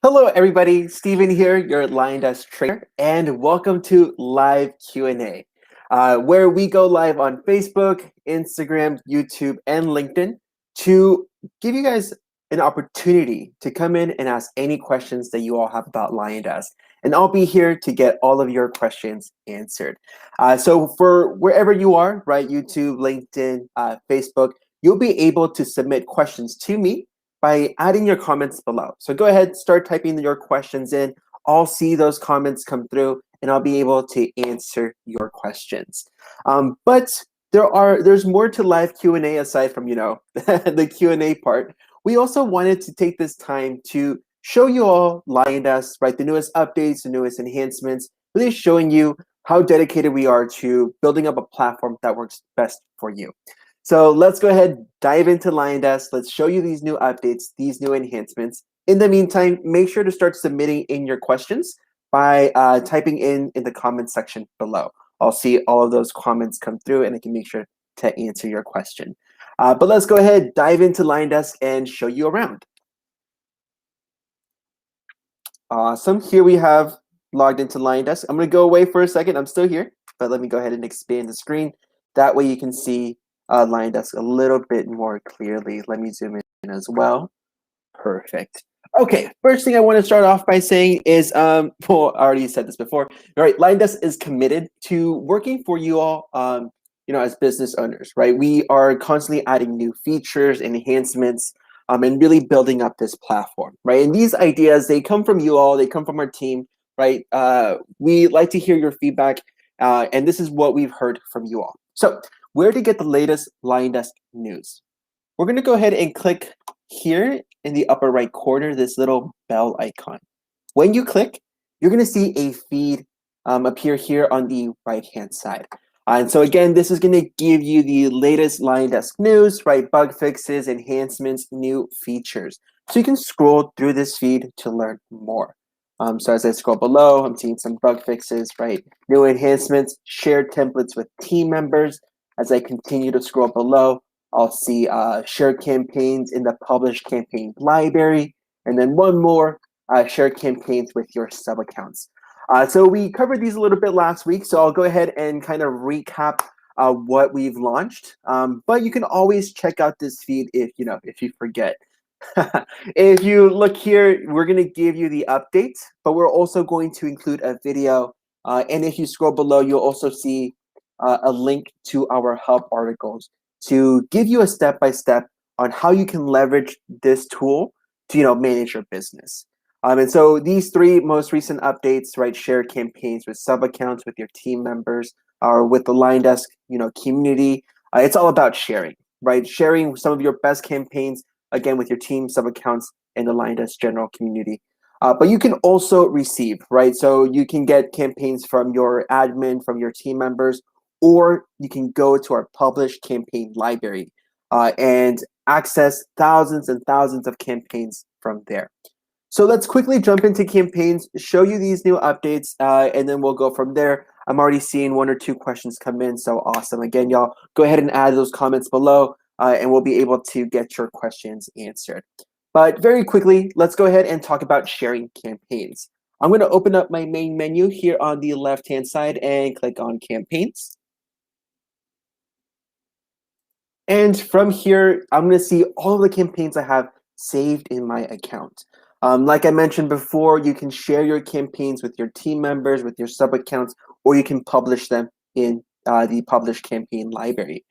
Hello, everybody. Steven here, your LionDesk trainer, and welcome to Live Q&A, where we go live on Facebook, Instagram, YouTube, and LinkedIn to give you guys an opportunity to come in and ask any questions that you all have about LionDesk. And I'll be here to get all of your questions answered. So for wherever you are, right, YouTube, LinkedIn, Facebook, you'll be able to submit questions to me by adding your comments below. So go ahead, start typing your questions in. I'll see those comments come through and I'll be able to answer your questions. But there's more to live Q&A aside from, the Q&A part. We also wanted to take this time to show you all LionDesk, right? The newest updates, the newest enhancements, really showing you how dedicated we are to building up a platform that works best for you. So let's go ahead, dive into LionDesk. Let's show you these new updates, these new enhancements. In the meantime, make sure to start submitting in your questions by typing in the comment section below. I'll see all of those comments come through and I can make sure to answer your question. But let's go ahead, dive into LionDesk and show you around. Awesome. Here we have logged into LionDesk. I'm going to go away for a second. I'm still here, but let me go ahead and expand the screen. That way you can see LionDesk a little bit more clearly. Let me zoom in as well. Perfect. Okay, first thing I want to start off by saying is, well, I already said this before. All right, LionDesk is committed to working for you all, as business owners, right? We are constantly adding new features, enhancements, and really building up this platform, right? And these ideas, they come from you all, they come from our team, right? We like to hear your feedback, and this is what we've heard from you all. So where to get the latest LionDesk news? We're going to go ahead and click here in the upper right corner, this little bell icon. When you click, you're going to see a feed appear here on the right-hand side. And so again, this is going to give you the latest LionDesk news, right? Bug fixes, enhancements, new features. So you can scroll through this feed to learn more. So as I scroll below, I'm seeing some bug fixes, right? New enhancements, shared templates with team members. As I continue to scroll below, I'll see shared campaigns in the published campaign library, and then one more, shared campaigns with your sub accounts. So we covered these a little bit last week, so I'll go ahead and kind of recap what we've launched. But you can always check out this feed if you forget. If you look here, we're going to give you the updates, but we're also going to include a video. And if you scroll below, you'll also see a link to our help articles to give you a step-by-step on how you can leverage this tool to manage your business. And so these three most recent updates, right? Share campaigns with sub accounts, with your team members, or with the LionDesk community. It's all about sharing, right? Sharing some of your best campaigns again with your team, sub accounts, and the LionDesk general community. But you can also receive, right? So you can get campaigns from your admin, from your team members, or you can go to our published campaign library and access thousands and thousands of campaigns from there. So let's quickly jump into campaigns, show you these new updates, and then we'll go from there. I'm already seeing one or two questions come in, so awesome. Again, y'all, go ahead and add those comments below, and we'll be able to get your questions answered. But very quickly, let's go ahead and talk about sharing campaigns. I'm going to open up my main menu here on the left-hand side and click on campaigns. And from here, I'm going to see all of the campaigns I have saved in my account. Like I mentioned before, you can share your campaigns with your team members, with your sub accounts, or you can publish them in the published campaign library.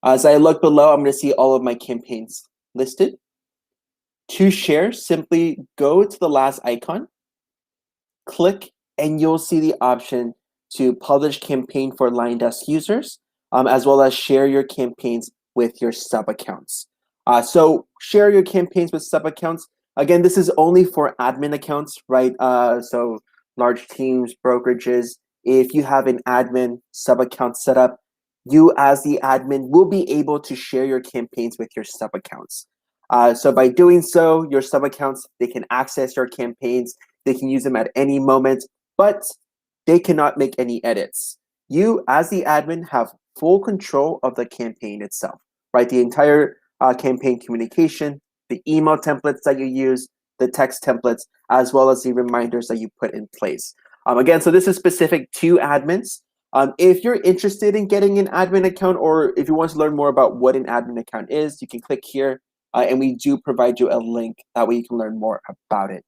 As I look below, I'm going to see all of my campaigns listed. To share, simply go to the last icon, click, and you'll see the option to publish campaign for LionDesk users, as well as share your campaigns with your sub accounts. So share your campaigns with sub accounts. Again, this is only for admin accounts, right? So large teams, brokerages. If you have an admin sub account set up, you as the admin will be able to share your campaigns with your sub accounts. So by doing so, your sub accounts, they can access your campaigns. They can use them at any moment, but they cannot make any edits. You as the admin have full control of the campaign itself, right? The entire campaign communication, the email templates that you use, the text templates, as well as the reminders that you put in place. Again, so this is specific to admins. If you're interested in getting an admin account, or if you want to learn more about what an admin account is, you can click here, and we do provide you a link. That way you can learn more about it.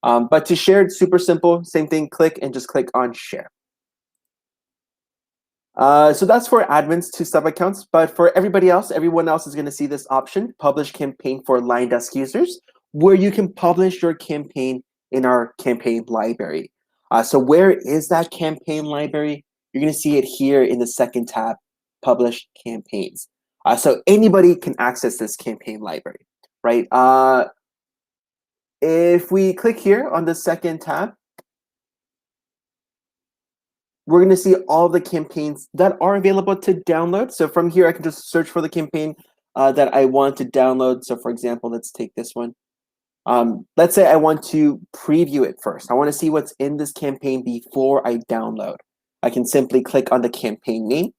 But to share, it's super simple. Same thing, click and just click on share. So that's for admins to sub accounts, but for everybody else, everyone else is going to see this option, publish campaign for LionDesk users, where you can publish your campaign in our campaign library. So where is that campaign library? You're going to see it here in the second tab, publish campaigns. So anybody can access this campaign library, right? If we click here on the second tab, we're going to see all the campaigns that are available to download. So from here, I can just search for the campaign that I want to download. So for example, let's take this one. Let's say I want to preview it first. I want to see what's in this campaign before I download. I can simply click on the campaign name,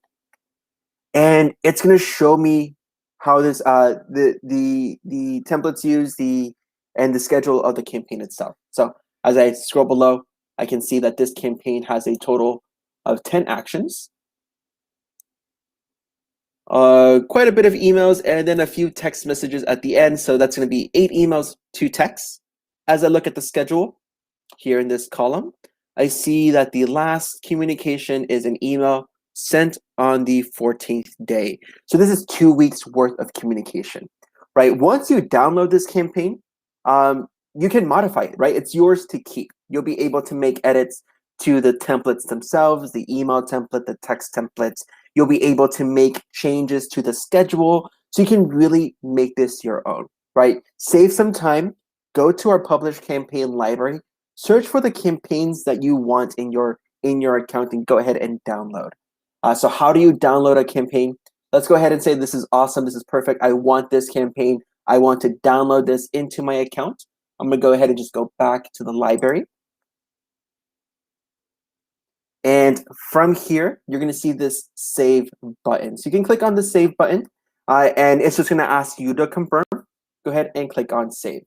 and it's going to show me how this the templates used, and the schedule of the campaign itself. So as I scroll below, I can see that this campaign has a total of 10 actions, quite a bit of emails, and then a few text messages at the end. So that's going to be 8 emails, 2 texts. As I look at the schedule here in this column, I see that the last communication is an email sent on the 14th day. So this is 2 weeks worth of communication, right? Once you download this campaign, you can modify it, right? It's yours to keep. You'll be able to make edits to the templates themselves, the email template, the text templates. You'll be able to make changes to the schedule. So you can really make this your own, right? Save some time, go to our publish campaign library, search for the campaigns that you want in your account, and go ahead and download. So how do you download a campaign? Let's go ahead and say, this is awesome, this is perfect, I want this campaign, I want to download this into my account. I'm gonna go ahead and just go back to the library. And from here, you're gonna see this save button. So you can click on the save button, and it's just gonna ask you to confirm. Go ahead and click on save.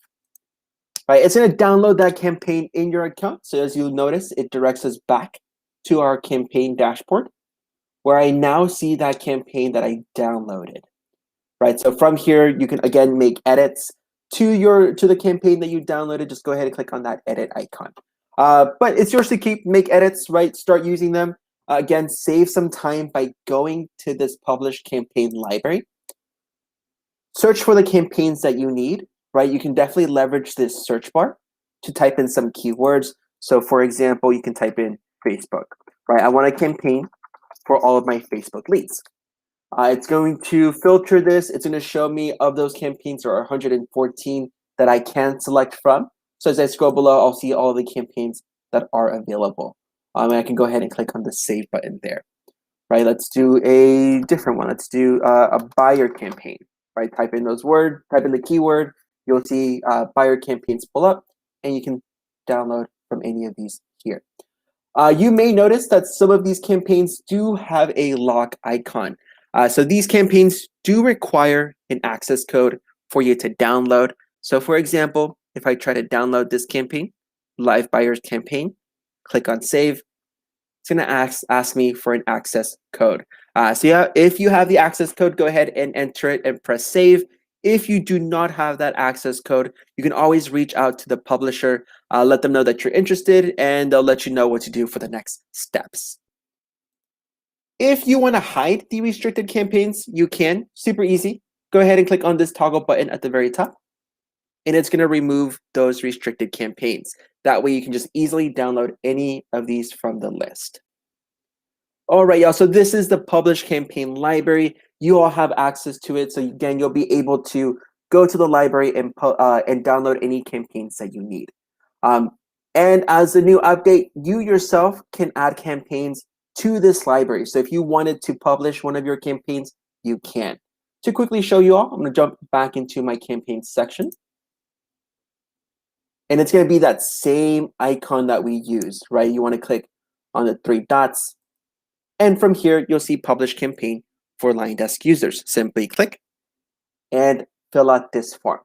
Right, it's gonna download that campaign in your account. So as you'll notice, it directs us back to our campaign dashboard, where I now see that campaign that I downloaded. Right, so from here, you can again make edits to the campaign that you downloaded. Just go ahead and click on that edit icon. But it's yours to keep, make edits, right? Start using them. Again, save some time by going to this publish campaign library. Search for the campaigns that you need, right? You can definitely leverage this search bar to type in some keywords. So for example, you can type in Facebook, right? I want a campaign for all of my Facebook leads. It's going to filter this. It's going to show me of those campaigns, there are 114 that I can select from. So as I scroll below, I'll see all the campaigns that are available. And I can go ahead and click on the save button there. Right, let's do a different one. Let's do a buyer campaign. Right, type in those words, type in the keyword. You'll see buyer campaigns pull up, and you can download from any of these here. You may notice that some of these campaigns do have a lock icon. So these campaigns do require an access code for you to download. So for example, if I try to download this campaign, live buyers campaign, click on save, it's going to ask me for an access code. So yeah, if you have the access code, go ahead and enter it and press save. If you do not have that access code, you can always reach out to the publisher, let them know that you're interested, and they'll let you know what to do for the next steps. If you want to hide the restricted campaigns, you can. Super easy. Go ahead and click on this toggle button at the very top, and it's going to remove those restricted campaigns. That way you can just easily download any of these from the list. All right, y'all, so this is the publish campaign library. You all have access to it. So again, you'll be able to go to the library and download any campaigns that you need. And as a new update, you yourself can add campaigns to this library. So if you wanted to publish one of your campaigns, you can. To quickly show you all, I'm going to jump back into my campaign section. And it's going to be that same icon that we used, right? You want to click on the 3 dots. And from here, you'll see publish campaign for LionDesk users. Simply click and fill out this form.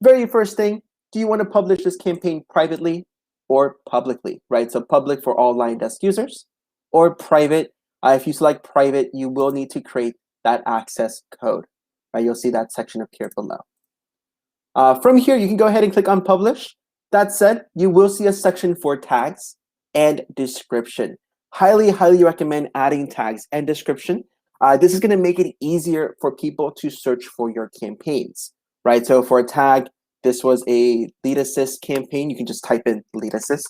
Very first thing, do you want to publish this campaign privately or publicly, right? So public for all LionDesk users, or private. If you select private, you will need to create that access code, right? You'll see that section appear below. From here, you can go ahead and click on publish. That said, you will see a section for tags and description. Highly, highly recommend adding tags and description. This is going to make it easier for people to search for your campaigns, right? So for a tag, this was a lead assist campaign. You can just type in lead assist.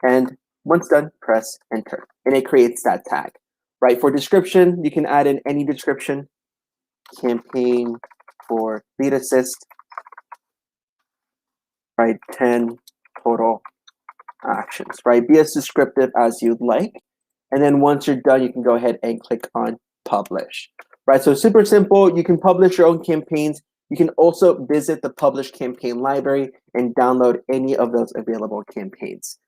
And once done, press enter. And it creates that tag, right? For description, you can add in any description. Campaign for lead assist, right? 10 total actions, right? Be as descriptive as you'd like. And then once you're done, you can go ahead and click on publish, right? So super simple. You can publish your own campaigns. You can also visit the publish campaign library and download any of those available campaigns.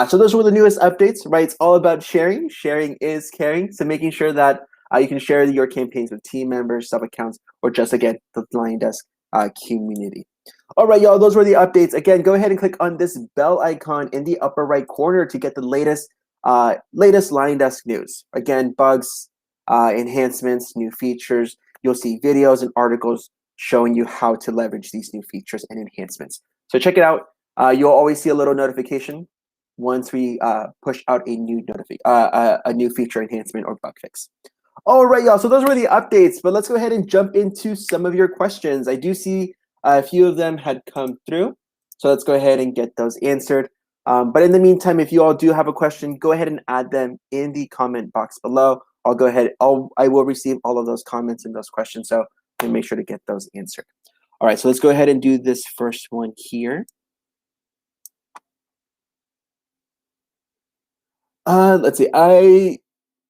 So those were the newest updates, right? It's all about sharing. Sharing is caring. So making sure that you can share your campaigns with team members, sub-accounts, or just, again, the LionDesk community. All right, y'all, those were the updates. Again, go ahead and click on this bell icon in the upper right corner to get the latest LionDesk news. Again, bugs, enhancements, new features. You'll see videos and articles showing you how to leverage these new features and enhancements. So check it out. You'll always see a little notification once we push out a new feature enhancement or bug fix. All right, y'all. So those were the updates, but let's go ahead and jump into some of your questions. I do see a few of them had come through, so let's go ahead and get those answered. But in the meantime, if you all do have a question, go ahead and add them in the comment box below. I'll go ahead. I will receive all of those comments and those questions, so I'll make sure to get those answered. All right, so let's go ahead and do this first one here. Let's see. I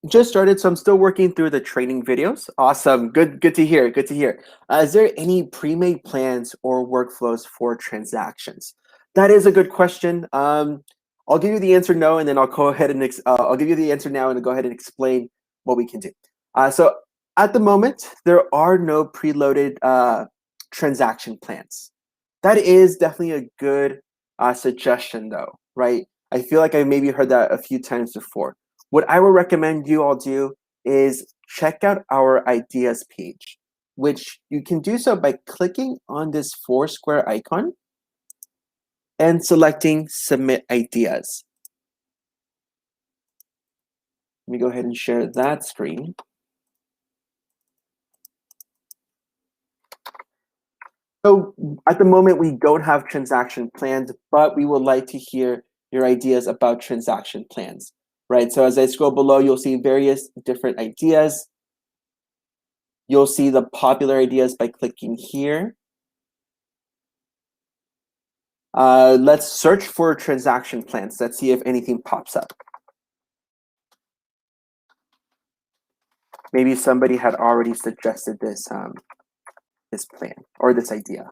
just started, so I'm still working through the training videos. Awesome. Good to hear. Good to hear. Is there any pre-made plans or workflows for transactions? That is a good question. I'll give you the answer no, and then I'll go ahead and I'll give you the answer now and go ahead and explain what we can do. So at the moment, there are no preloaded transaction plans. That is definitely a good suggestion, though, right? I feel like I maybe heard that a few times before. What I would recommend you all do is check out our ideas page, which you can do so by clicking on this 4-square icon and selecting submit ideas. Let me go ahead and share that screen. So at the moment, we don't have transaction plans, but we would like to hear your ideas about transaction plans, right? So as I scroll below, you'll see various different ideas. You'll see the popular ideas by clicking here. Let's search for transaction plans. Let's see if anything pops up. Maybe somebody had already suggested this, this plan or this idea.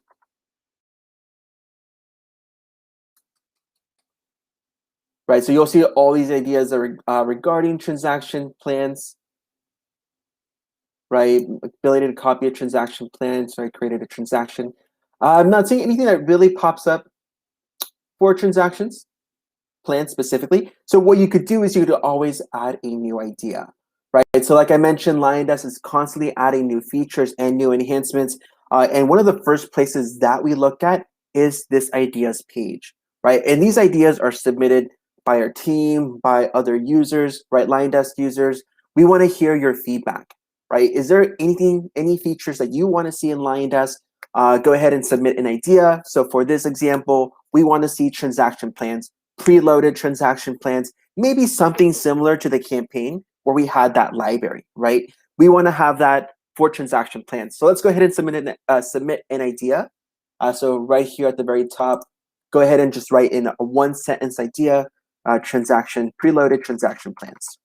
Right, so you'll see all these ideas are regarding transaction plans, right? Ability to copy a transaction plan, so I created a transaction. I'm not seeing anything that really pops up for transactions plan specifically. So what you could do is you could always add a new idea, right? So like I mentioned, LionDesk is constantly adding new features and new enhancements. And one of the first places that we look at is this ideas page, right? And these ideas are submitted by our team, by other users, right? LionDesk users. We want to hear your feedback, right? Is there any features that you want to see in LionDesk? Go ahead and submit an idea. So for this example, we want to see transaction plans, preloaded transaction plans, maybe something similar to the campaign where we had that library, right? We want to have that for transaction plans. So let's go ahead and submit an idea. So right here at the very top, go ahead and just write in a 1-sentence idea, preloaded transaction plans.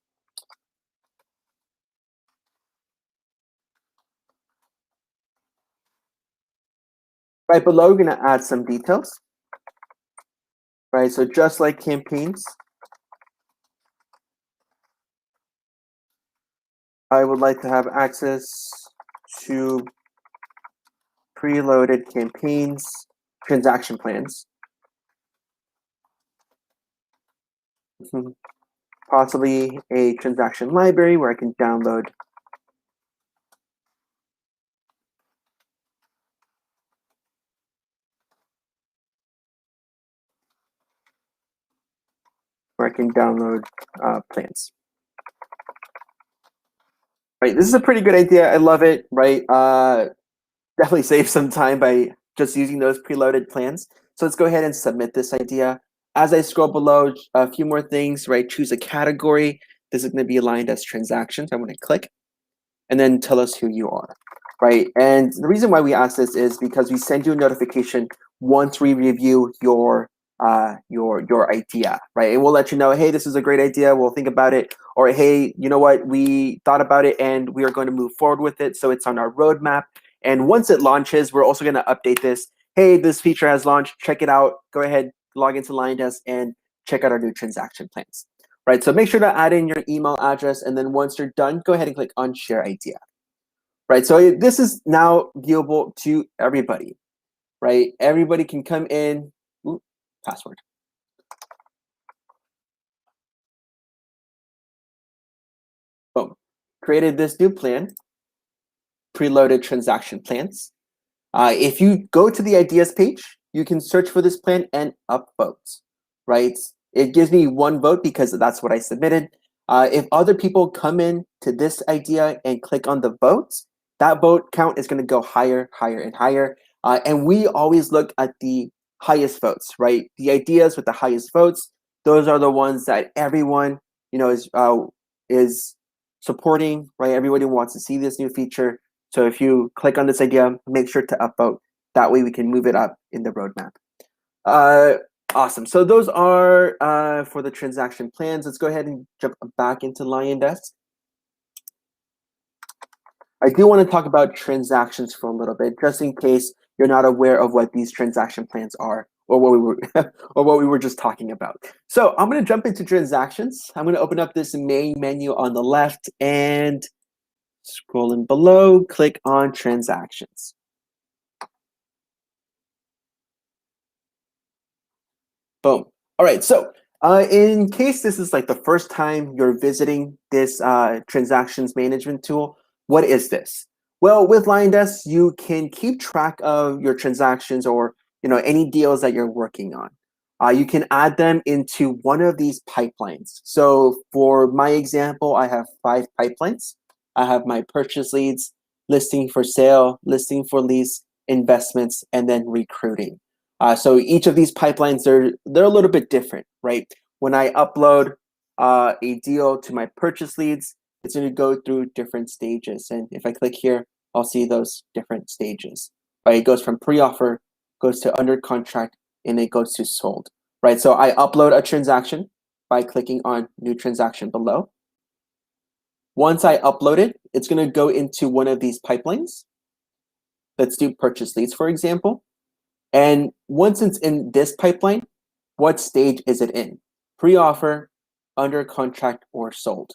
Right below, we're going to add some details. Right, so just like campaigns, I would like to have access to preloaded campaigns transaction plans. Possibly a transaction library where I can download plans. Right, this is a pretty good idea. I love it. Right, definitely save some time by just using those preloaded plans. So let's go ahead and submit this idea. As I scroll below, a few more things. Right, choose a category. This is going to be aligned as transactions. I'm going to click, and then tell us who you are. Right, and the reason why we ask this is because we send you a notification once we review your idea, right? And we'll let you know, hey, this is a great idea. We'll think about it. Or hey, you know what? We thought about it and we are going to move forward with it. So it's on our roadmap. And once it launches, we're also going to update this. Hey, this feature has launched. Check it out. Go ahead, log into LionDesk and check out our new transaction plans. Right. So make sure to add in your email address. And then once you're done, go ahead and click on Share Idea. Right. So this is now viewable to everybody. Right. Everybody can come in. Ooh, password. Boom. Created this new plan, preloaded transaction plans. If you go to the ideas page, you can search for this plan and upvote, right? It gives me one vote because that's what I submitted. If other people come in to this idea and click on the votes, that vote count is going to go higher, higher, and higher. And we always look at the highest votes, right? The ideas with the highest votes, those are the ones that everyone, is supporting, right? Everybody wants to see this new feature. So if you click on this idea, make sure to upvote. That way we can move it up in the roadmap. Awesome. So those are for the transaction plans. Let's go ahead and jump back into LionDesk. I do want to talk about transactions for a little bit, just in case you're not aware of what these transaction plans are, or what we were or what we were just talking about. So I'm going to jump into transactions. I'm going to open up this main menu on the left and scrolling below, click on transactions. Boom. All right. So in case this is like the first time you're visiting this transactions management tool, what is this? Well, with LionDesk, you can keep track of your transactions or any deals that you're working on. You can add them into one of these pipelines. So for my example, I have 5 pipelines. I have my purchase leads, listing for sale, listing for lease, investments, and then recruiting. So each of these pipelines, they're a little bit different, right? When I upload a deal to my purchase leads, it's going to go through different stages. And if I click here, I'll see those different stages. Right? It goes from pre-offer, goes to under contract, and it goes to sold. Right? So I upload a transaction by clicking on new transaction below. Once I upload it, it's going to go into one of these pipelines. Let's do purchase leads, for example. And once it's in this pipeline, what stage is it in? Pre-offer, under contract, or sold,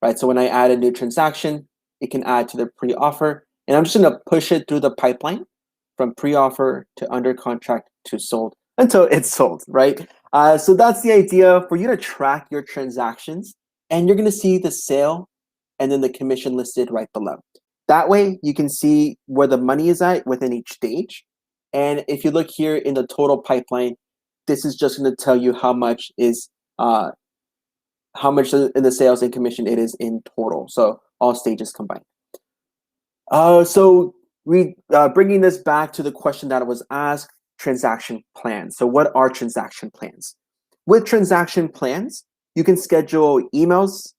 right? So when I add a new transaction, it can add to the pre-offer. And I'm just going to push it through the pipeline from pre-offer to under contract to sold until it's sold, right? So that's the idea for you to track your transactions. And you're going to see the sale and then the commission listed right below. That way, you can see where the money is at within each stage. And if you look here in the total pipeline, this is just going to tell you how much in the sales and commission it is in total. So all stages combined. So we bringing this back to the question that was asked: transaction plans. So what are transaction plans? With transaction plans, you can schedule emails,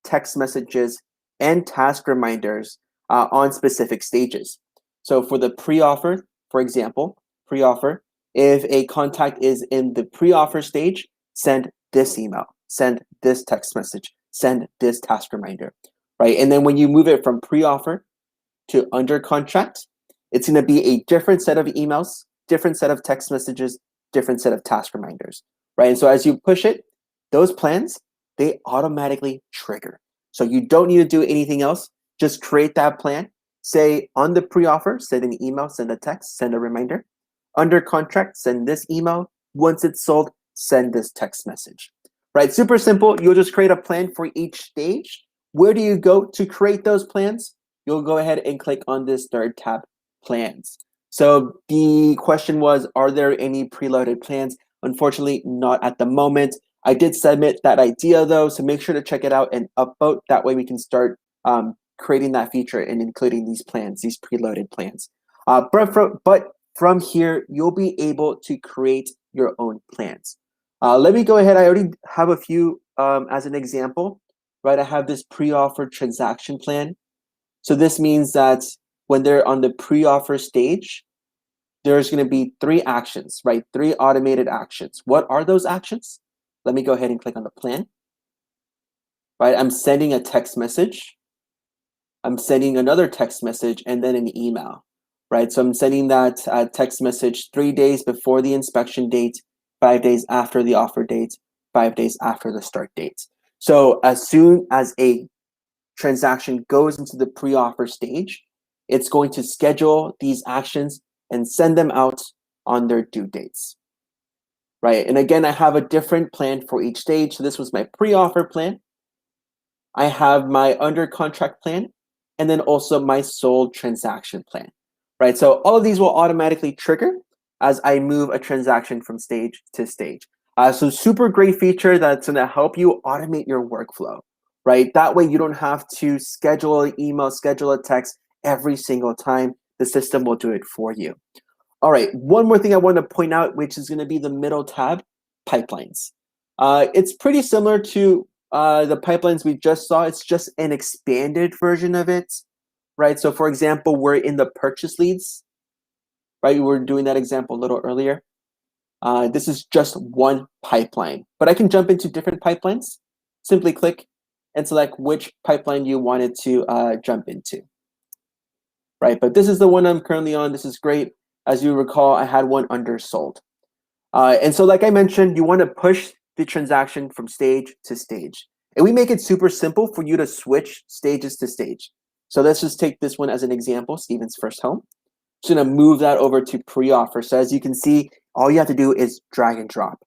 text messages, and task reminders on specific stages. So for the pre-offer, for example, pre-offer, if a contact is in the pre-offer stage, send this email, send this text message, send this task reminder, right? And then when you move it from pre-offer to under contract, it's going to be a different set of emails, different set of text messages, different set of task reminders, right? And so as you push it, those plans, they automatically trigger. So you don't need to do anything else. Just create that plan. Say on the pre-offer, send an email, send a text, send a reminder. under contract, send this email. Once it's sold, send this text message. Right, super simple. You'll just create a plan for each stage. Where do you go to create those plans? You'll go ahead and click on this third tab, plans. So the question was, are there any preloaded plans? Unfortunately, not at the moment. I did submit that idea though, so make sure to check it out and upvote. That way we can start creating that feature and including these plans, these preloaded plans. But from here, you'll be able to create your own plans. Let me go ahead. I already have a few as an example, right? I have this pre-offer transaction plan. So this means that when they're on the pre-offer stage, there's going to be 3 actions, right? 3 automated actions. What are those actions? Let me go ahead and click on the plan, right? I'm sending a text message. I'm sending another text message and then an email, right? So I'm sending that text message 3 days before the inspection date, 5 days after the offer date, 5 days after the start date. So as soon as a transaction goes into the pre-offer stage, it's going to schedule these actions and send them out on their due dates, right? And again, I have a different plan for each stage. So this was my pre-offer plan. I have my under contract plan, and then also my sold transaction plan, right? So all of these will automatically trigger as I move a transaction from stage to stage. So super great feature that's gonna help you automate your workflow, right? That way you don't have to schedule an email, schedule a text every single time. The system will do it for you. All right, one more thing I want to point out, which is gonna be the middle tab, pipelines. It's pretty similar to the pipelines we just saw. It's just an expanded version of it, right? So for example, we're in the purchase leads, right? We were doing that example a little earlier. This is just one pipeline, but I can jump into different pipelines. Simply click and select which pipeline you wanted to jump into, right? But this is the one I'm currently on. This is great. As you recall, I had one undersold. And so like I mentioned, you want to push the transaction from stage to stage. And we make it super simple for you to switch stages to stage. So let's just take this one as an example, Steven's first home. Just gonna move that over to pre-offer. So as you can see, all you have to do is drag and drop.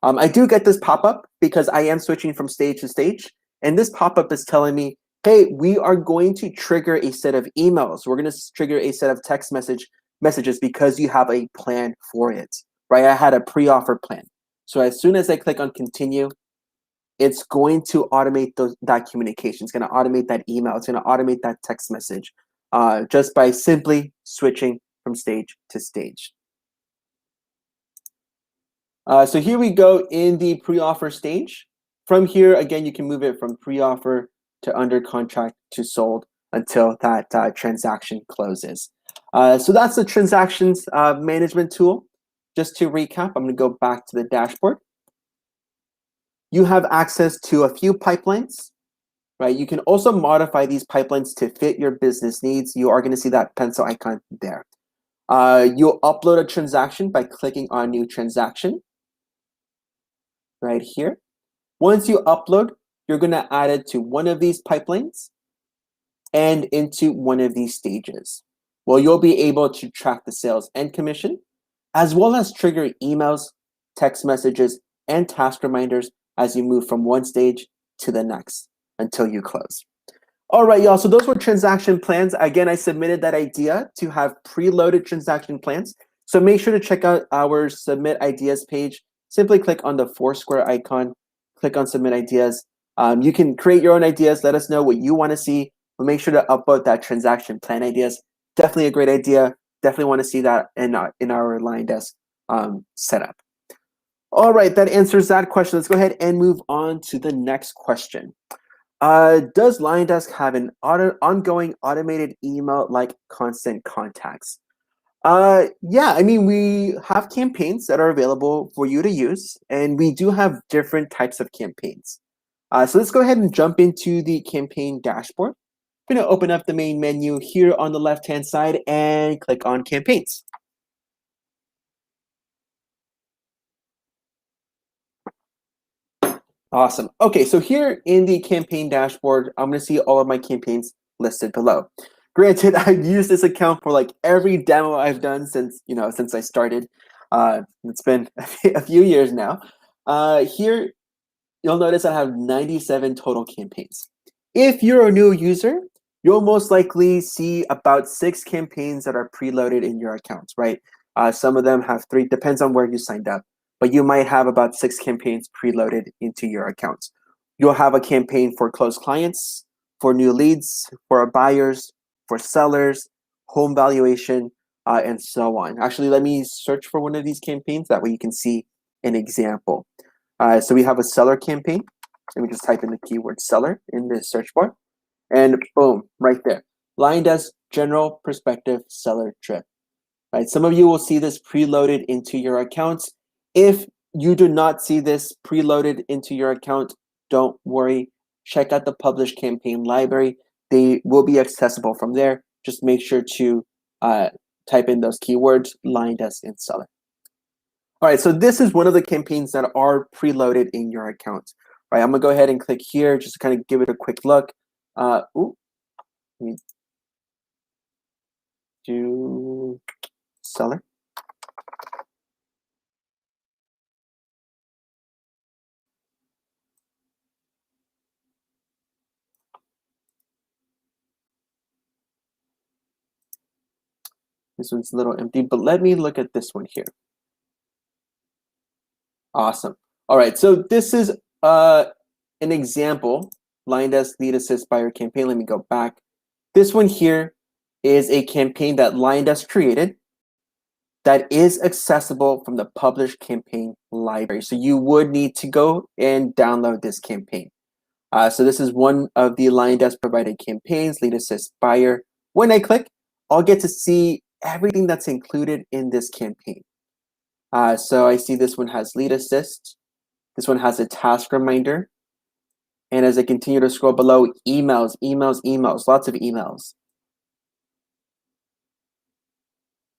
I do get this pop-up because I am switching from stage to stage. And this pop-up is telling me, hey, we are going to trigger a set of emails. We're gonna trigger a set of text messages because you have a plan for it, right? I had a pre-offer plan. So as soon as I click on continue, it's going to automate that communication. It's going to automate that email. It's going to automate that text message just by simply switching from stage to stage. So here we go in the pre-offer stage. From here, again, you can move it from pre-offer to under contract to sold until that transaction closes. So that's the transactions management tool. Just to recap, I'm going to go back to the dashboard. You have access to a few pipelines, right? You can also modify these pipelines to fit your business needs. You are going to see that pencil icon there. You'll upload a transaction by clicking on new transaction right here. Once you upload, you're going to add it to one of these pipelines and into one of these stages. Well, you'll be able to track the sales and commission, as well as trigger emails, text messages, and task reminders as you move from one stage to the next until you close. All right, y'all, so those were transaction plans. Again, I submitted that idea to have preloaded transaction plans. So make sure to check out our Submit Ideas page. Simply click on the 4 square icon, click on Submit Ideas. You can create your own ideas. Let us know what you want to see, but make sure to upload that transaction plan ideas. Definitely a great idea. Definitely want to see that in our LionDesk setup. All right, that answers that question. Let's go ahead and move on to the next question. Does LionDesk have an ongoing automated email like Constant Contacts? Yeah, I mean, we have campaigns that are available for you to use, and we do have different types of campaigns. So let's go ahead and jump into the campaign dashboard. I'm going to open up the main menu here on the left-hand side and click on campaigns. Awesome. Okay, so here in the campaign dashboard, I'm going to see all of my campaigns listed below. Granted, I've used this account for like every demo I've done since I started. It's been a few years now. Here, you'll notice I have 97 total campaigns. If you're a new user, you'll most likely see about 6 campaigns that are preloaded in your accounts, right? Some of them have 3, depends on where you signed up, but you might have about 6 campaigns preloaded into your accounts. You'll have a campaign for closed clients, for new leads, for buyers, for sellers, home valuation, and so on. Actually, let me search for one of these campaigns. That way you can see an example. So we have a seller campaign. Let me just type in the keyword seller in the search bar. And boom, right there. LionDesk General Perspective Seller Trip. Right? Some of you will see this preloaded into your accounts. If you do not see this preloaded into your account, don't worry. Check out the published campaign library. They will be accessible from there. Just make sure to type in those keywords, LionDesk and Seller. All right, so this is one of the campaigns that are preloaded in your account. All right, I'm gonna go ahead and click here just to kind of give it a quick look. Let me do seller. This one's a little empty, but let me look at this one here. Awesome. All right, so this is an example, LionDesk Lead Assist Buyer campaign. Let me go back. This one here is a campaign that LionDesk created that is accessible from the published campaign library. So you would need to go and download this campaign. So this is one of the LionDesk provided campaigns, Lead Assist Buyer. When I click, I'll get to see everything that's included in this campaign. So I see this one has Lead Assist. This one has a task reminder. And as I continue to scroll below, emails, lots of emails.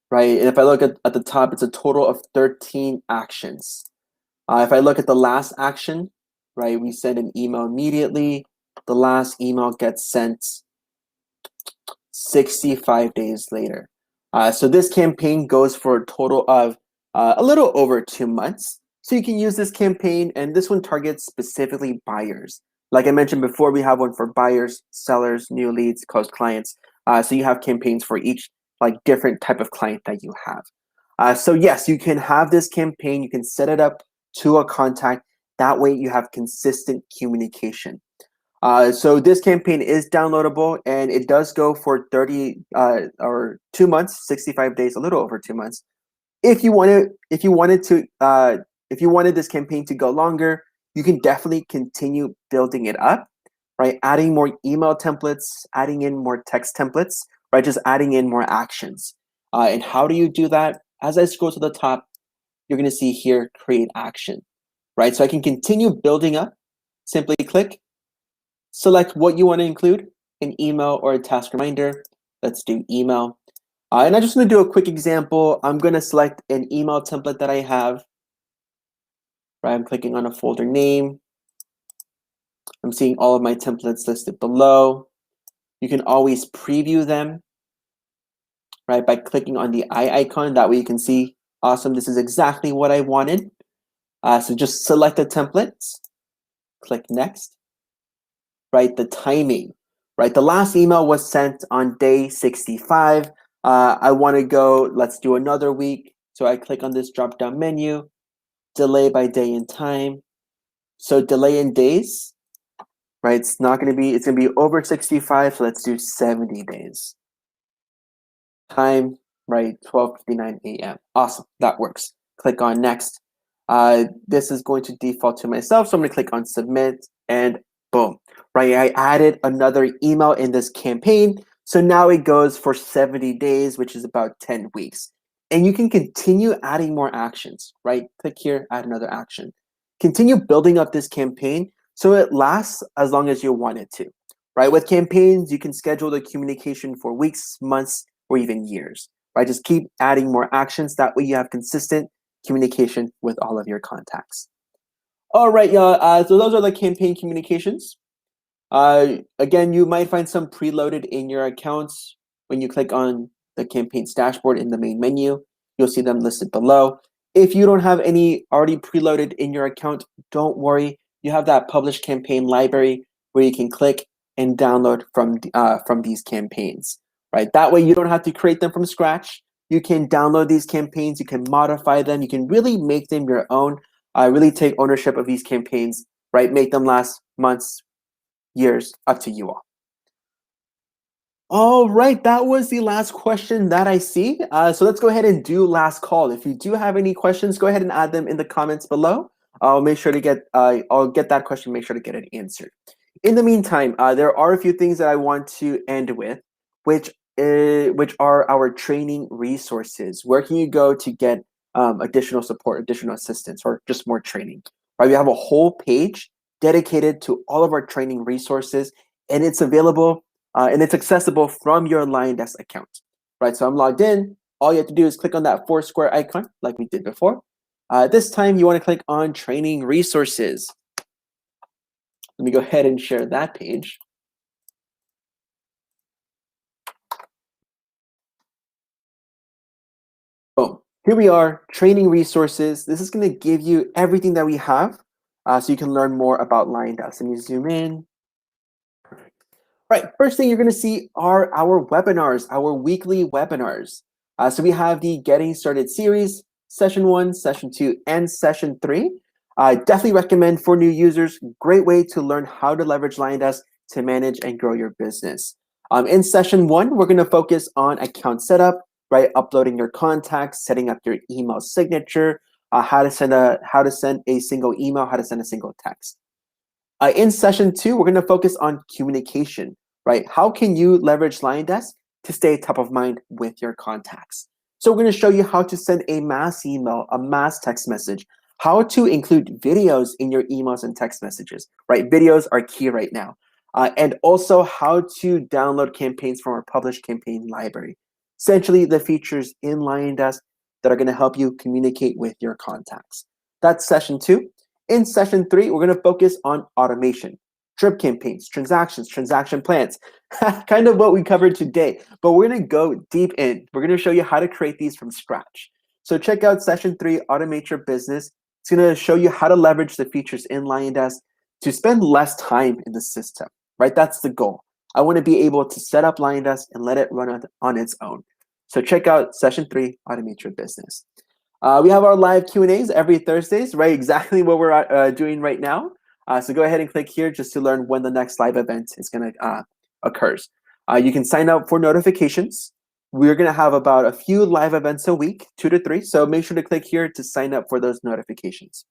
Right, and if I look at the top, it's a total of 13 actions. If I look at the last action, right, we send an email immediately. The last email gets sent 65 days later. So this campaign goes for a total of a little over 2 months. So you can use this campaign, and this one targets specifically buyers. Like I mentioned before, we have one for buyers, sellers, new leads, closed clients. So you have campaigns for each like different type of client that you have. So yes, you can have this campaign. You can set it up to a contact. That way you have consistent communication. So this campaign is downloadable, and it does go for 30 or 2 months, 65 days, a little over 2 months. If you wanted this campaign to go longer, you can definitely continue building it up, right? Adding more email templates, adding in more text templates, right? Just adding in more actions. And how do you do that? As I scroll to the top, you're going to see here, create action, right? So I can continue building up. Simply click, select what you want to include, an email or a task reminder. Let's do email. And I'm just going to do a quick example. I'm going to select an email template that I have. Right, I'm clicking on a folder name. I'm seeing all of my templates listed below. You can always preview them, right, by clicking on the eye icon. That way you can see, awesome, this is exactly what I wanted. So just select the templates, click next, right, the timing, right, the last email was sent on day 65. I want to go, let's do another week. So I click on this drop down menu, delay by day and time. So delay in days, right? It's going to be over 65. So let's do 70 days. Time, right? 12:59 a.m. Awesome. That works. Click on next. This is going to default to myself. So I'm going to click on submit, and boom, right? I added another email in this campaign. So now it goes for 70 days, which is about 10 weeks. And you can continue adding more actions, right? Click here, add another action. Continue building up this campaign so it lasts as long as you want it to, right? With campaigns, you can schedule the communication for weeks, months, or even years, right? Just keep adding more actions. That way you have consistent communication with all of your contacts. All right, y'all. So those are the campaign communications. Again, you might find some preloaded in your accounts. when you click on the campaigns dashboard in the main menu, you'll see them listed below. If you don't have any already preloaded in your account, don't worry. You have that published campaign library where you can click and download from these campaigns, right? That way you don't have to create them from scratch. You can download these campaigns, you can modify them, you can really make them your own, really take ownership of these campaigns, right? Make them last months, years, up to you all. All right, that was the last question that I see. So let's go ahead and do last call. If you do have any questions, go ahead and add them in the comments below. I'll make sure to get, I'll get that question, make sure to get it answered. In the meantime, there are a few things that I want to end with, which are our training resources. Where can you go to get additional support, additional assistance, or just more training? Right, we have a whole page dedicated to all of our training resources, and it's available and it's accessible from your LionDesk account. Right, so I'm logged in. All you have to do is click on that 4 square icon like we did before. This time you want to click on training resources. Let me go ahead and share that page. Boom. Here we are, training resources. This is going to give you everything that we have so you can learn more about LionDesk. Let me zoom in. Right, first thing you're going to see are our webinars, our weekly webinars. So we have the Getting Started series, Session 1, Session 2, and Session 3. I definitely recommend for new users, great way to learn how to leverage LionDesk to manage and grow your business. In Session 1, we're going to focus on account setup, right? Uploading your contacts, setting up your email signature, how to send a single email, how to send a single text. In Session 2, we're going to focus on communication, right? How can you leverage LionDesk to stay top of mind with your contacts? So we're going to show you how to send a mass email, a mass text message, how to include videos in your emails and text messages, right? Videos are key right now. And also how to download campaigns from our published campaign library. Essentially, the features in LionDesk that are going to help you communicate with your contacts. That's Session 2. In Session 3, we're going to focus on automation, drip campaigns, transactions, transaction plans, kind of what we covered today. But we're going to go deep in. We're going to show you how to create these from scratch. So check out Session 3, Automate Your Business. It's going to show you how to leverage the features in LionDesk to spend less time in the system, right? That's the goal. I want to be able to set up LionDesk and let it run on its own. So check out Session 3, Automate Your Business. We have our live Q&As every Thursdays, right? Exactly what we're doing right now. So go ahead and click here just to learn when the next live event is going to occurs. You can sign up for notifications. We're going to have about a few live events a week, 2 to 3. So make sure to click here to sign up for those notifications.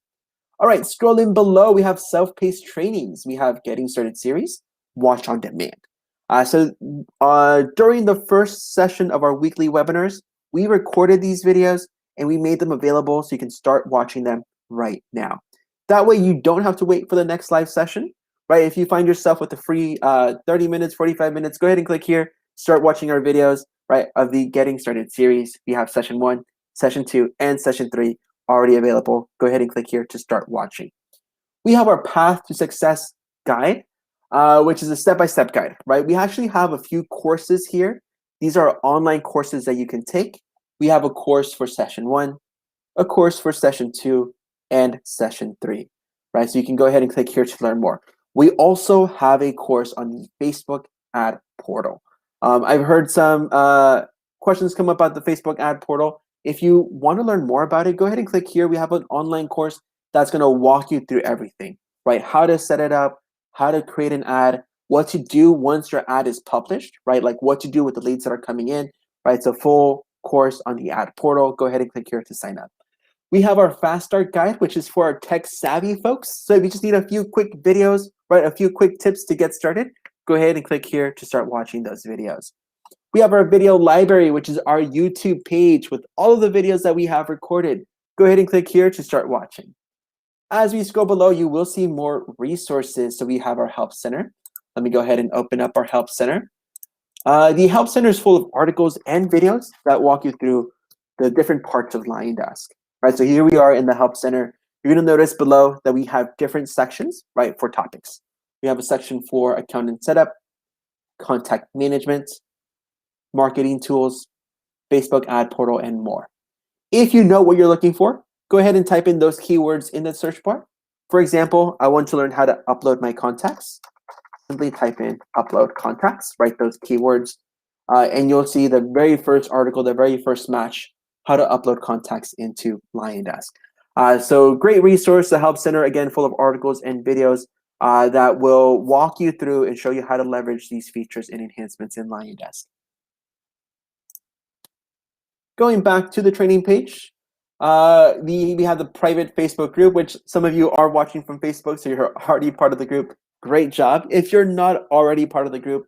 All right, scrolling below, we have self-paced trainings. We have Getting Started series, Watch on Demand. So during the first session of our weekly webinars, we recorded these videos and we made them available so you can start watching them right now. That way you don't have to wait for the next live session, right? If you find yourself with a free 30 minutes, 45 minutes, go ahead and click here, start watching our videos, right, of the Getting Started series. We have Session 1, Session 2, and Session 3 already available. Go ahead and click here to start watching. We have our Path to Success guide, which is a step-by-step guide, right? We actually have a few courses here. These are online courses that you can take. We have a course for Session 1, a course for Session 2, and Session 3, right? So you can go ahead and click here to learn more. We also have a course on the Facebook ad portal. I've heard some questions come up about the Facebook ad portal. If you want to learn more about it, go ahead and click here. We have an online course that's going to walk you through everything, right? How to set it up, how to create an ad, what to do once your ad is published, right? Like what to do with the leads that are coming in, right? It's a full course on the ad portal. Go ahead and click here to sign up. We have our Fast Start guide, which is for our tech savvy folks. So if you just need a few quick videos, right, a few quick tips to get started, go ahead and click here to start watching those videos. We have our video library, which is our YouTube page with all of the videos that we have recorded. Go ahead and click here to start watching. As we scroll below, you will see more resources. So we have our Help Center. Let me go ahead and open up our Help Center. The Help Center is full of articles and videos that walk you through the different parts of LionDesk. Right, so here we are in the Help Center. You're going to notice below that we have different sections, right, for topics. We have a section for account and setup, contact management, marketing tools, Facebook ad portal, and more. If you know what you're looking for, go ahead and type in those keywords in the search bar. For example, I want to learn how to upload my contacts. Simply type in upload contacts, write those keywords, and you'll see the very first article, the very first match, how to upload contacts into LionDesk. So great resource, the Help Center, again, full of articles and videos that will walk you through and show you how to leverage these features and enhancements in LionDesk. Going back to the training page, we have the private Facebook group, which some of you are watching from Facebook, so you're already part of the group. Great job. If you're not already part of the group,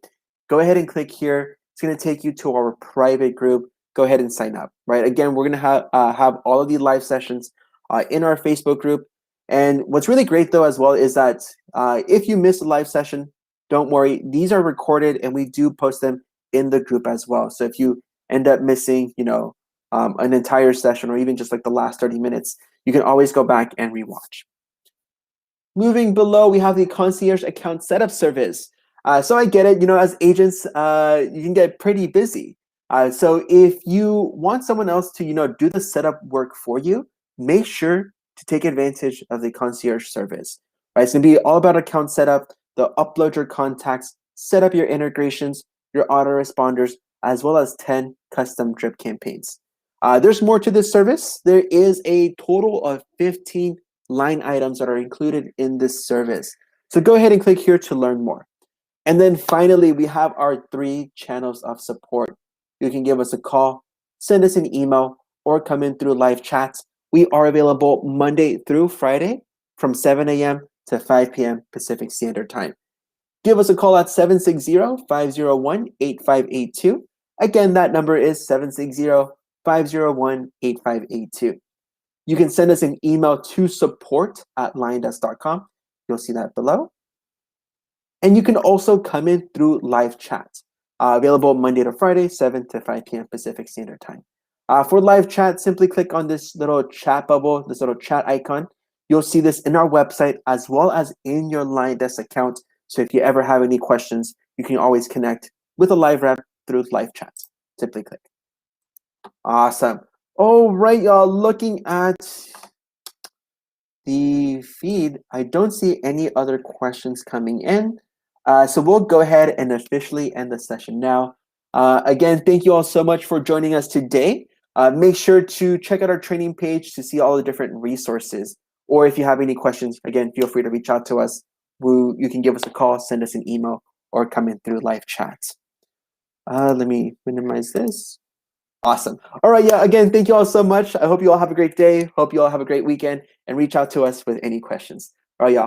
go ahead and click here. It's going to take you to our private group. Go ahead and sign up, right? Again, we're going to have all of the live sessions in our Facebook group. And what's really great, though, as well, is that if you miss a live session, don't worry. These are recorded, and we do post them in the group as well. So if you end up missing, an entire session or even just like the last 30 minutes, you can always go back and rewatch. Moving below, we have the concierge account setup service. So I get it, as agents, you can get pretty busy. So if you want someone else to, do the setup work for you, make sure to take advantage of the concierge service. Right? It's gonna be all about account setup, the upload your contacts, set up your integrations, your autoresponders, as well as 10 custom drip campaigns. There's more to this service. There is a total of 15 line items that are included in this service. So go ahead and click here to learn more. And then finally, we have our 3 channels of support. You can give us a call, send us an email, or come in through live chats. We are available Monday through Friday from 7 a.m. to 5 p.m. Pacific Standard Time. Give us a call at 760-501-8582. Again, that number is 760-501-8582. You can send us an email to support@liondesk.com. You'll see that below. And you can also come in through live chat, available Monday to Friday, 7 to 5 p.m. Pacific Standard Time. For live chat, simply click on this little chat bubble, this little chat icon. You'll see this in our website as well as in your LionDesk account. So if you ever have any questions, you can always connect with a live rep through live chat. Simply click. Awesome. All right, y'all, looking at the feed, I don't see any other questions coming in. So we'll go ahead and officially end the session now. Again, thank you all so much for joining us today. Make sure to check out our training page to see all the different resources. Or if you have any questions, again, feel free to reach out to us. You can give us a call, send us an email, or come in through live chat. Let me minimize this. Awesome. All right, yeah, again, thank you all so much. I hope you all have a great day. Hope you all have a great weekend, and reach out to us with any questions. All right, y'all.